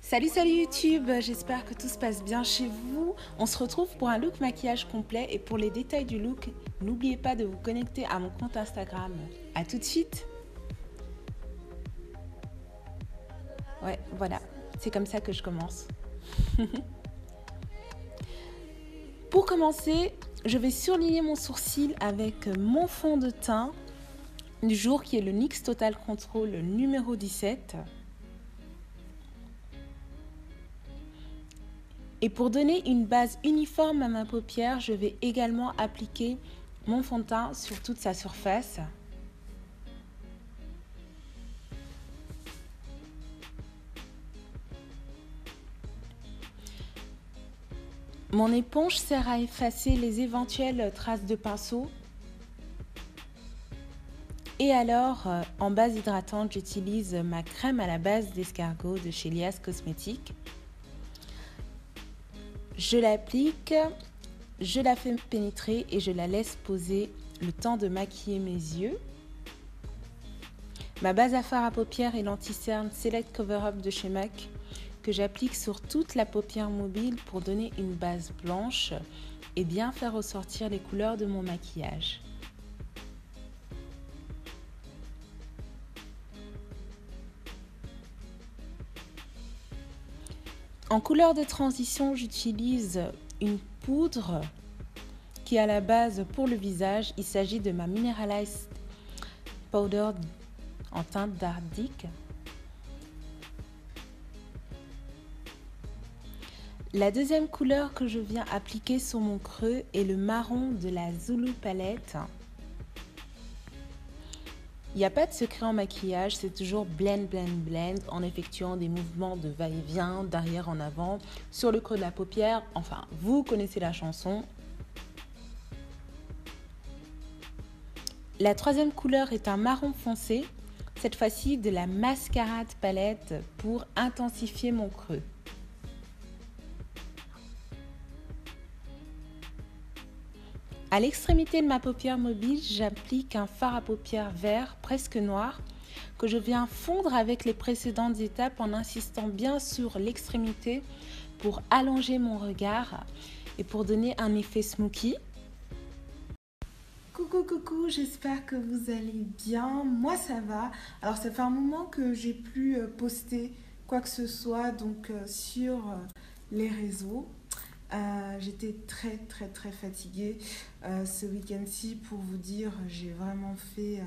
Salut YouTube, j'espère que tout se passe bien chez vous. On se retrouve pour un look maquillage complet et pour les détails du look, n'oubliez pas de vous connecter à mon compte Instagram. A tout de suite. Ouais, voilà, c'est comme ça que je commence. Pour commencer, je vais surligner mon sourcil avec mon fond de teint du jour qui est le NYX Total Control numéro 17. Et pour donner une base uniforme à ma paupière, je vais également appliquer mon fond de teint sur toute sa surface. Mon éponge sert à effacer les éventuelles traces de pinceau. Et alors, en base hydratante, j'utilise ma crème à la base d'escargot de chez Lias Cosmetics. Je l'applique, je la fais pénétrer et je la laisse poser le temps de maquiller mes yeux. Ma base à fard à paupières est l'anti-cerne Select Cover Up de chez MAC que j'applique sur toute la paupière mobile pour donner une base blanche et bien faire ressortir les couleurs de mon maquillage. En couleur de transition, j'utilise une poudre qui est à la base pour le visage. Il s'agit de ma Mineralized Powder en teinte d'Arctic. La deuxième couleur que je viens appliquer sur mon creux est le marron de la Zulu Palette. Il n'y a pas de secret en maquillage, c'est toujours blend, blend, blend en effectuant des mouvements de va-et-vient, d'arrière en avant, sur le creux de la paupière. Enfin, vous connaissez la chanson. La troisième couleur est un marron foncé, cette fois-ci de la Mascarade Palette pour intensifier mon creux. À l'extrémité de ma paupière mobile, j'applique un fard à paupières vert presque noir que je viens fondre avec les précédentes étapes en insistant bien sur l'extrémité pour allonger mon regard et pour donner un effet smoky. Coucou, j'espère que vous allez bien. Moi ça va. Alors ça fait un moment que j'ai plus posté quoi que ce soit donc sur les réseaux. J'étais très fatiguée ce week-end-ci. Pour vous dire, j'ai vraiment fait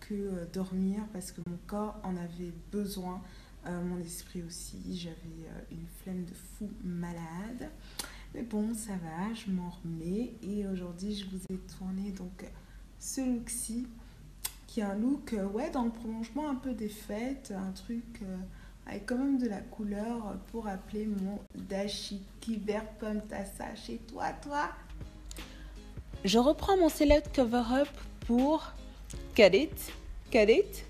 que dormir parce que mon corps en avait besoin, mon esprit aussi. J'avais une flemme de fou malade, mais bon, ça va, je m'en remets. Et aujourd'hui je vous ai tourné donc ce look-ci qui est un look ouais, dans le prolongement un peu des fêtes, un truc avec quand même de la couleur pour appeler mon dashiki vert pomme tassa chez toi. Je reprends mon Select Cover Up pour cut it.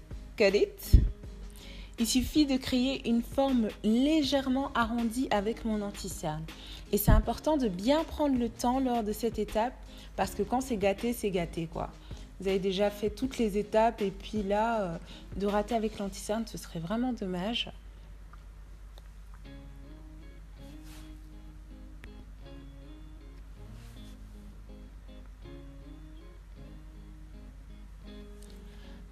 Il suffit de créer une forme légèrement arrondie avec mon anti-cerne. Et c'est important de bien prendre le temps lors de cette étape parce que quand c'est gâté quoi. Vous avez déjà fait toutes les étapes et puis là, de rater avec l'anti-cerne, ce serait vraiment dommage.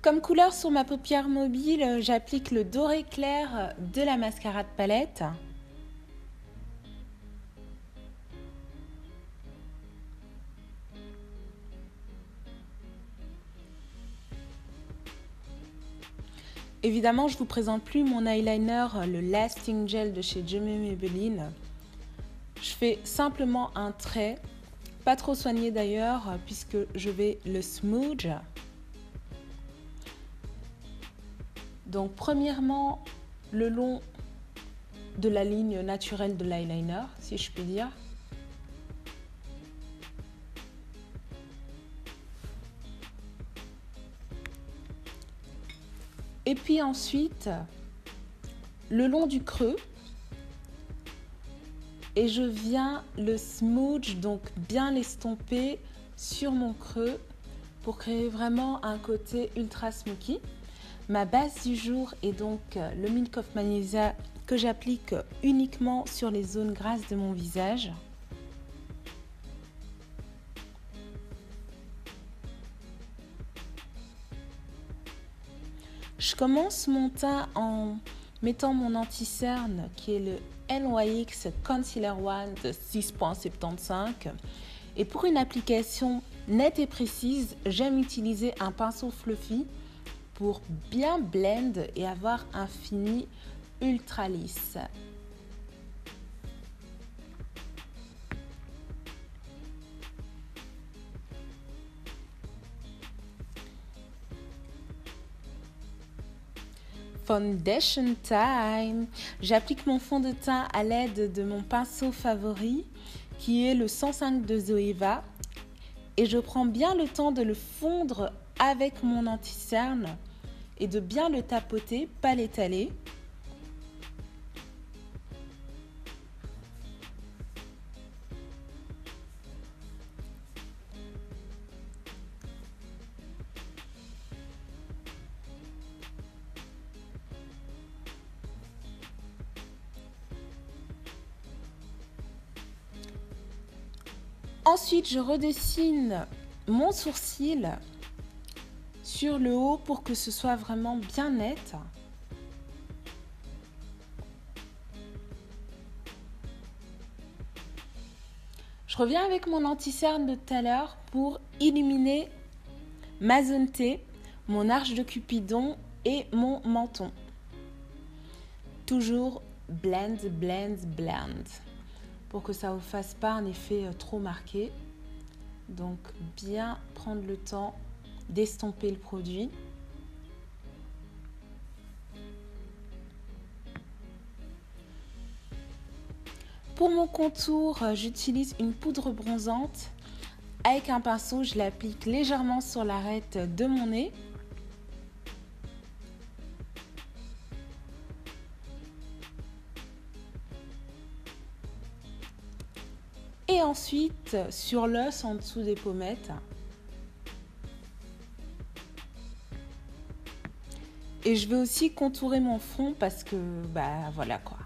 Comme couleur sur ma paupière mobile, j'applique le doré clair de la Mascarade Palette. Évidemment, je ne vous présente plus mon eyeliner, le Lasting Gel de chez Jumé Maybelline. Je fais simplement un trait, pas trop soigné d'ailleurs, puisque je vais le smooth. Donc premièrement, le long de la ligne naturelle de l'eyeliner, si je puis dire. Et puis ensuite, le long du creux. Et je viens le smooth, donc bien l'estomper sur mon creux pour créer vraiment un côté ultra smoky. Ma base du jour est donc le Milk of Magnesia que j'applique uniquement sur les zones grasses de mon visage. Je commence mon teint en mettant mon anti-cerne qui est le NYX Concealer One de 6,75. Et pour une application nette et précise, j'aime utiliser un pinceau fluffy pour bien blend et avoir un fini ultra lisse. Foundation time. J'applique mon fond de teint à l'aide de mon pinceau favori qui est le 105 de Zoeva et je prends bien le temps de le fondre avec mon anti-cerne et de bien le tapoter, pas l'étaler. Ensuite, je redessine mon sourcil sur le haut pour que ce soit vraiment bien net. Je reviens avec mon anti-cerne de tout à l'heure pour illuminer ma zone T, mon arche de Cupidon et mon menton. Toujours blend, blend, blend. Pour que ça ne vous fasse pas un effet trop marqué. Donc bien prendre le temps d'estomper le produit. Pour mon contour, j'utilise une poudre bronzante. Avec un pinceau, je l'applique légèrement sur l'arête de mon nez. Et ensuite, sur l'os en dessous des pommettes. Et je vais aussi contourer mon front parce que, voilà quoi.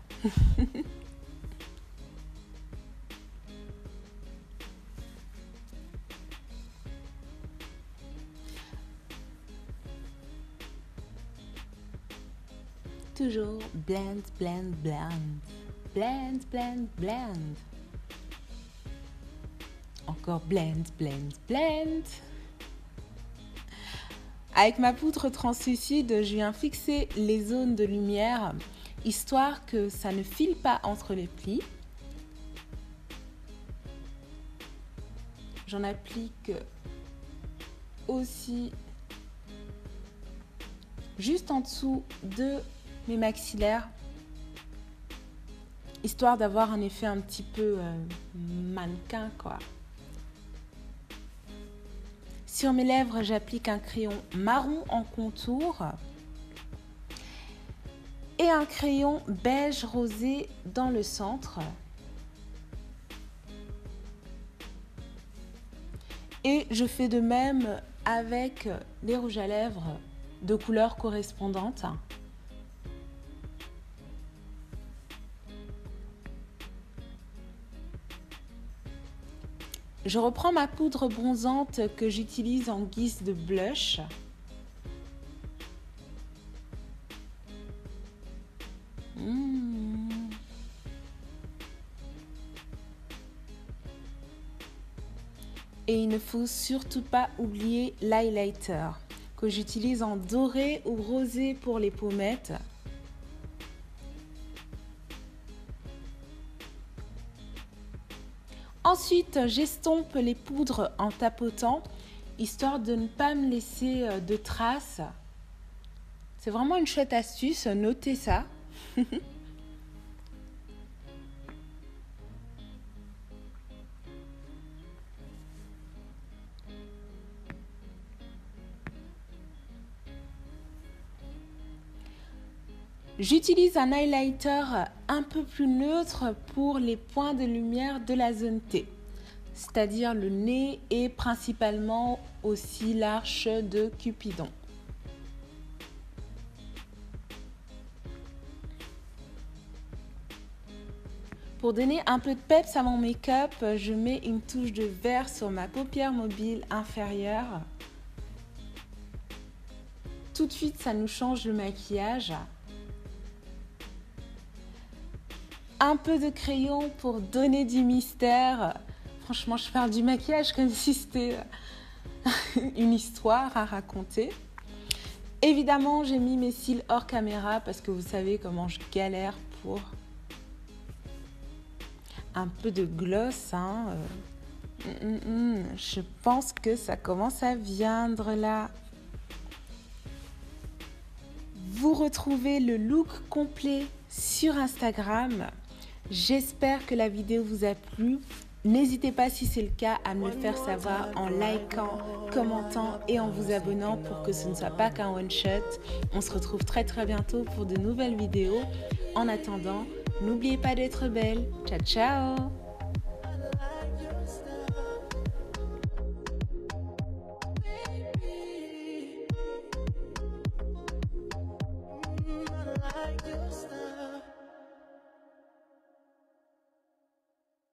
Toujours blend, blend, blend. Blend, blend, blend. Encore blend, blend, blend. Avec ma poudre translucide, je viens fixer les zones de lumière, histoire que ça ne file pas entre les plis. J'en applique aussi juste en dessous de mes maxillaires, histoire d'avoir un effet un petit peu mannequin, quoi. Sur mes lèvres, j'applique un crayon marron en contour et un crayon beige rosé dans le centre. Et je fais de même avec les rouges à lèvres de couleurs correspondantes. Je reprends ma poudre bronzante que j'utilise en guise de blush. Et il ne faut surtout pas oublier l'highlighter que j'utilise en doré ou rosé pour les pommettes. Ensuite, j'estompe les poudres en tapotant, histoire de ne pas me laisser de traces. C'est vraiment une chouette astuce, notez ça. J'utilise un highlighter un peu plus neutre pour les points de lumière de la zone T, c'est-à-dire le nez et principalement aussi l'arche de Cupidon. Pour donner un peu de peps à mon make-up, je mets une touche de vert sur ma paupière mobile inférieure. Tout de suite, ça nous change le maquillage. Un peu de crayon pour donner du mystère. Franchement, je parle du maquillage comme si c'était une histoire à raconter. Évidemment, j'ai mis mes cils hors caméra parce que vous savez comment je galère pour un peu de gloss. Je pense que ça commence à viendre là. Vous retrouvez le look complet sur Instagram. J'espère que la vidéo vous a plu. N'hésitez pas, si c'est le cas, à me le faire savoir en likant, commentant et en vous abonnant pour que ce ne soit pas qu'un one-shot. On se retrouve très bientôt pour de nouvelles vidéos. En attendant, n'oubliez pas d'être belle. Ciao, ciao! Your style.